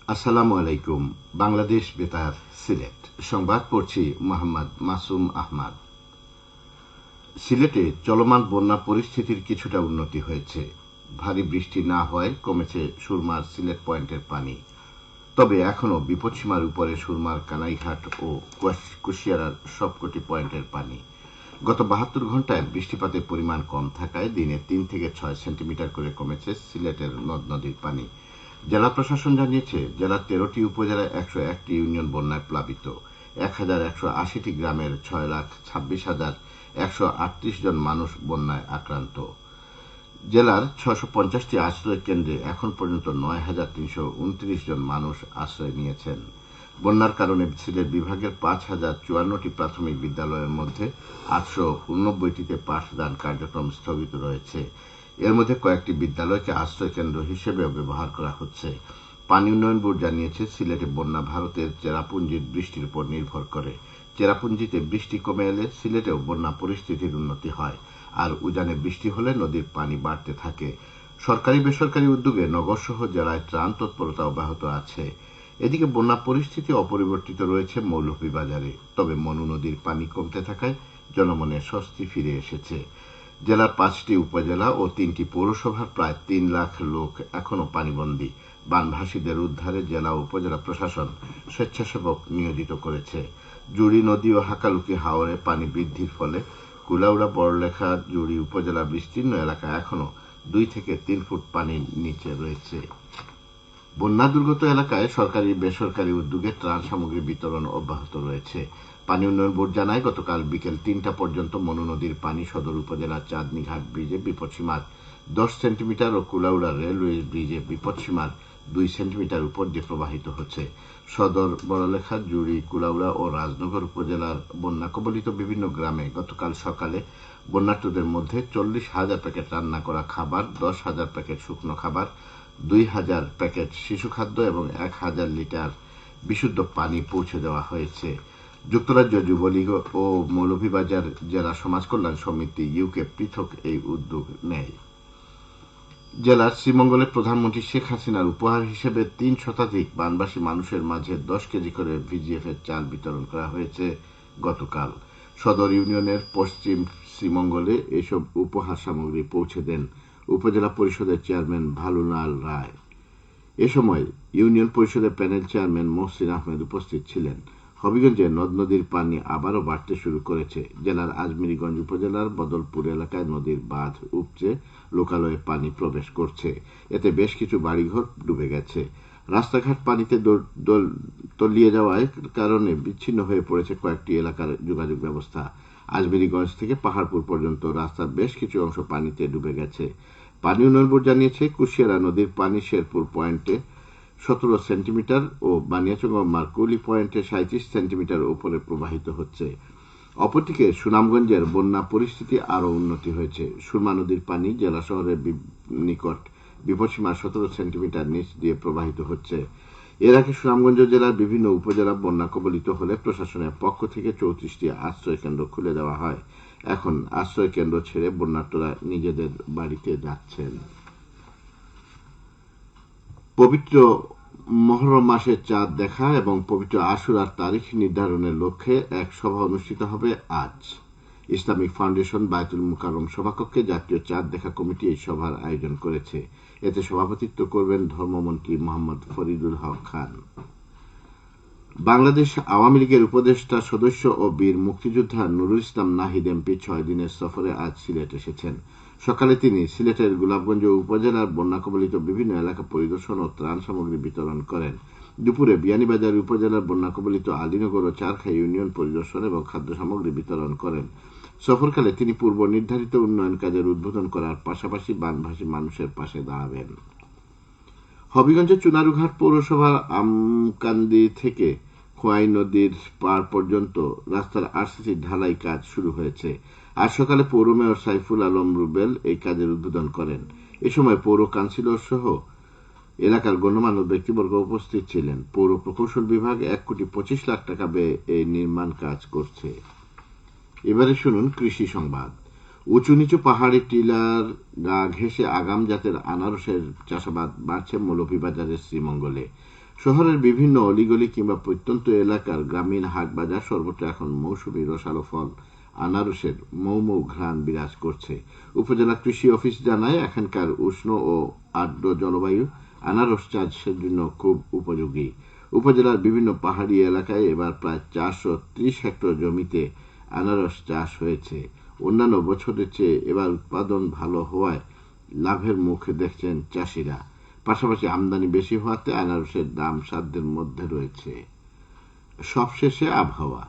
আসসালামু আলাইকুম। বাংলাদেশ বেতার, সিলেট সংবাদ পড়ছি মোহাম্মদ মাসুম আহমদ। সিলেটে চলমান বন্যা পরিস্থিতির কিছুটা উন্নতি হয়েছে। ভারী বৃষ্টি না হওয়ায় কমেছে সুরমার সিলেট পয়েন্টের পানি। তবে এখনও বিপদসীমার উপরে সুরমার কানাইঘাট ও কুশিয়ারার সবকটি পয়েন্টের পানি। গত ৭২ ঘন্টায় বৃষ্টিপাতের পরিমাণ কম থাকায় দিনে ৩ থেকে ৬ সেন্টিমিটার করে কমেছে সিলেটের নদ নদীর পানি। জেলা প্রশাসন জানিয়েছে, জেলার ১৩টি উপজেলায় ১০১টি ইউনিয়ন বন্যায় প্লাবিত। ১,১৮০টি গ্রামের ৬,২৬,১৩৮ জন মানুষ বন্যায় আক্রান্ত। জেলার ৬৫০টি আশ্রয় কেন্দ্রে এখন পর্যন্ত ৯,৩২৯ জন মানুষ আশ্রয় নিয়েছেন। বন্যার কারণে সিলেট বিভাগের ৫,০৫৪টি প্রাথমিক বিদ্যালয়ের মধ্যে ৮৮৯টিতে পাঠদান কার্যক্রম স্থগিত রয়েছে। এর মধ্যে কয়েকটি বিদ্যালয়কে আশ্রয় কেন্দ্র হিসেবেও ব্যবহার করা হচ্ছে। পানি উন্নয়ন বোর্ড জানিয়েছে, সিলেটে বন্যা ভারতের চেরাপুঞ্জির বৃষ্টির উপর নির্ভর করে। চেরাপুঞ্জিতে বৃষ্টি কমে এলে সিলেটেও বন্যা পরিস্থিতির উন্নতি হয়, আর উজানে বৃষ্টি হলে নদীর পানি বাড়তে থাকে। সরকারি বেসরকারি উদ্যোগে নগরসহ জেলায় ত্রাণ তৎপরতা অব্যাহত আছে। এদিকে বন্যা পরিস্থিতি অপরিবর্তিত রয়েছে মৌলভীবাজারে। তবে মনু নদীর পানি কমতে থাকায় জনমনে স্বস্তি ফিরে এসেছে। জেলার ৫টি উপজেলা ও ৩টি পৌরসভার প্রায় ৩ লাখ লোক এখনও পানিবন্দী। বানভাসীদের উদ্ধারে জেলা ও উপজেলা প্রশাসন স্বেচ্ছাসেবক নিয়োজিত করেছে। জুড়ি নদী ও হাকালুকি হাওরে পানি বৃদ্ধির ফলে কুলাউড়া, বড়লেখা, জুড়ি উপজেলার বিস্তীর্ণ এলাকা এখনও ২ থেকে ৩ ফুট পানির নিচে রয়েছে। বন্যা দুর্গত এলাকায় সরকারি বেসরকারি উদ্যোগে ত্রাণ সামগ্রী বিতরণ অব্যাহত রয়েছে। পানি উন্নয়ন বোর্ড জানায়, গতকাল বিকেল ৩টা পর্যন্ত মনু নদীর পানি সদর উপজেলার চাঁদনীঘাট ব্রিজে বিপদসীমার ১০ সেন্টিমিটার ও কুলাউড়া রেলওয়ে ব্রিজে বিপদসীমার ২ সেন্টিমিটার উপর দিয়ে প্রবাহিত হচ্ছে। সদর, বড়লেখা, জুড়ি, কুলাউড়া ও রাজনগর উপজেলার বন্যা কবলিত বিভিন্ন গ্রামে গতকাল সকালে বন্যার্তদের মধ্যে ৪০,০০০ প্যাকেট রান্না করা খাবার, ১০,০০০ প্যাকেট শুকনো খাবার, ২,০০০ প্যাকেট শিশু খাদ্য এবং ১,০০০ লিটার বিশুদ্ধ পানি পৌঁছে দেওয়া হয়েছে। যুক্তরাজ্য যুবলীগ ও মৌলভীবাজার জেলা সমাজ কল্যাণ সমিতি ইউকে পৃথক এই উদ্যোগ নেয়। জেলার শ্রীমঙ্গলে প্রধানমন্ত্রী শেখ হাসিনার উপহার হিসেবে ৩ শতাধিক বানবাসী মানুষের মাঝে 10 কেজি করে ভিজিএফ এর চাল বিতরণ করা হয়েছে গতকাল। সদর ইউনিয়নের পশ্চিম শ্রীমঙ্গলে এসব উপহার সামগ্রী পৌঁছে দেন উপজেলা পরিষদের চেয়ারম্যান ভালুলাল রায়। এ সময় ইউনিয়ন পরিষদের প্যানেল চেয়ারম্যান মহসিন আহমেদ উপস্থিত ছিলেন। হবিগঞ্জে নদ নদীর পানি আবারও বাড়তে শুরু করেছে। জেলার আজমিরগঞ্জ উপজেলার বদলপুর এলাকায় নদীর বাঁধ উপচে লোকালয়ে পানি প্রবেশ করছে। এতে বেশ কিছু বাড়িঘর ডুবে গেছে। রাস্তাঘাট পানিতে তলিয়ে যাওয়ার কারণে বিচ্ছিন্ন হয়ে পড়েছে কয়েকটি এলাকার যোগাযোগ ব্যবস্থা। আজমিরগঞ্জ থেকে পাহাড়পুর পর্যন্ত রাস্তার বেশ কিছু অংশ পানিতে ডুবে গেছে। পানি উন্নয়ন বোর্ড জানিয়েছে, কুশিয়ারা নদীর পানি শেরপুর পয়েন্টে ১৭ সেন্টিমিটার ও বানিয়াচঙ্গা মারকুলি পয়েন্টে ৩৭ সেন্টিমিটার উপরে প্রবাহিত হচ্ছে। অপরদিকে সুনামগঞ্জের বন্যা পরিস্থিতি আরও উন্নতি হয়েছে। সুরমা নদীর পানি জেলা শহরের নিকট বিপদসীমার ১৭ সেন্টিমিটার নিচ দিয়ে প্রবাহিত হচ্ছে। এর আগে সুনামগঞ্জ জেলার বিভিন্ন উপজেলা বন্যা কবলিত হলে প্রশাসনের পক্ষ থেকে ৩৪টি আশ্রয় কেন্দ্র খুলে দেওয়া হয়। এখন আশ্রয় কেন্দ্র ছেড়ে বন্যার্তরা নিজেদের বাড়িতে যাচ্ছেন। পবিত্র মহরম মাসের চাঁদ দেখা এবং পবিত্র আশুরার তারিখ নির্ধারণের লক্ষ্যে এক সভা অনুষ্ঠিত হবে আজ। ইসলামিক ফাউন্ডেশন বায়তুল মুকাররম সভাকক্ষে জাতীয় চাঁদ দেখা কমিটি এই সভার আয়োজন করেছে। এতে সভাপতিত্ব করবেন ধর্মমন্ত্রী মোহাম্মদ ফরিদুল হক খান। বাংলাদেশ আওয়ামী লীগের উপদেষ্টা সদস্য ও বীর মুক্তিযোদ্ধা নুরুল ইসলাম নাহিদ এমপি ৬ দিনের সফরে আজ সিলেট এসেছেন। সকালে তিনি সিলেটের গোলাপগঞ্জ উপজেলার বন্যা কবলিত বিভিন্ন এলাকা পরিদর্শন ও ত্রাণ সামগ্রী বিতরণ করেন। দুপুরে বিয়ানীবাজার উপজেলার বন্যা কবলিত আলীনগর ও চারখাই ইউনিয়ন পরিদর্শন এবং খাদ্য সামগ্রী বিতরণ করেন। সফরকালে তিনি পূর্ব নির্ধারিত উন্নয়ন কাজের উদ্বোধন করার পাশাপাশি বানভাসী মানুষের পাশে দাঁড়াবেন। হবিগঞ্জের চুনারুঘাট পৌরসভার আমকান্দি থেকে খোয়াই নদীর পার পর্যন্ত রাস্তার আরসিসি ঢালাই কাজ শুরু হয়েছে। আজ সকালে পৌর মেয়র সাইফুল আলম রুবেল এই কাজের উদ্বোধন করেন। এ সময় পৌর কাউন্সিলর সহ এলাকার গণ্যমান্য ব্যক্তিবর্গ উপস্থিত ছিলেন। পৌর প্রকৌশল বিভাগ ১,২৫,০০,০০০ টাকা ব্যয়ে এই নির্মাণ কাজ করছে। এবারে শুনুন কৃষি সংবাদ। উঁচু নিচু পাহাড়ি টিলার গা ঘেঁষে আগাম জাতের আনারসের চাষাবাদ বাড়ছে মৌলভীবাজারের শ্রীমঙ্গলে। শহরের বিভিন্ন অলিগলি কিংবা প্রত্যন্ত এলাকার গ্রামীণ হাট বাজার সর্বত্র এখন মৌসুমী রসালো ফল আনারসের মৌ ঘ্রাণ বিরাজ করছে। উপজেলা কৃষি অফিস জানায়, এখানকার উষ্ণ ও আর্দ্র জলবায়ু আনারস চাষের জন্য খুব উপযোগী। উপজেলার বিভিন্ন পাহাড়ি এলাকায় এবার প্রায় 430 হেক্টর জমিতে আনারস চাষ হয়েছে। অন্যান্য বছরের চেয়ে এবার উৎপাদন ভালো হওয়ায় লাভের মুখ দেখছেন চাষিরা। পাশাপাশি আমদানি বেশি হওয়াতে আনারসের দাম সাধ্যের মধ্যে রয়েছে। সবশেষে আবহাওয়া।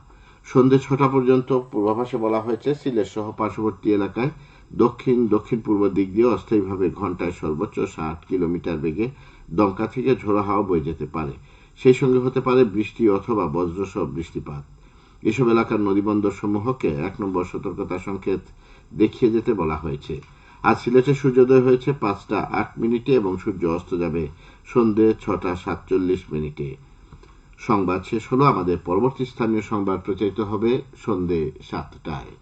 সন্ধ্যে 6টা পর্যন্ত পূর্বাভাসে বলা হয়েছে, সিলেট সহ পার্শ্ববর্তী এলাকায় দক্ষিণ পূর্ব দিক দিয়ে অস্থায়ীভাবে ঘন্টায় সর্বোচ্চ 60 কিলোমিটার বেগে দমকা থেকে ঝোড়ো হাওয়া বয়ে যেতে পারে। সেই সঙ্গে হতে পারে বৃষ্টি অথবা বজ্রসহ বৃষ্টিপাত। এসব এলাকার নদীবন্দর সমূহকে 1 নম্বর সতর্কতা সংকেত দেখিয়ে যেতে বলা হয়েছে। আজ সিলেটে সূর্যোদয় হয়েছে 5টা 8 মিনিটে এবং সূর্য অস্ত যাবে সন্ধ্যে 6টা 47 মিনিটে। সংবাদ শেষ হলো। আমাদের পরবর্তী স্থানীয় সংবাদ প্রচারিত হবে সন্ধ্যে 7টায়।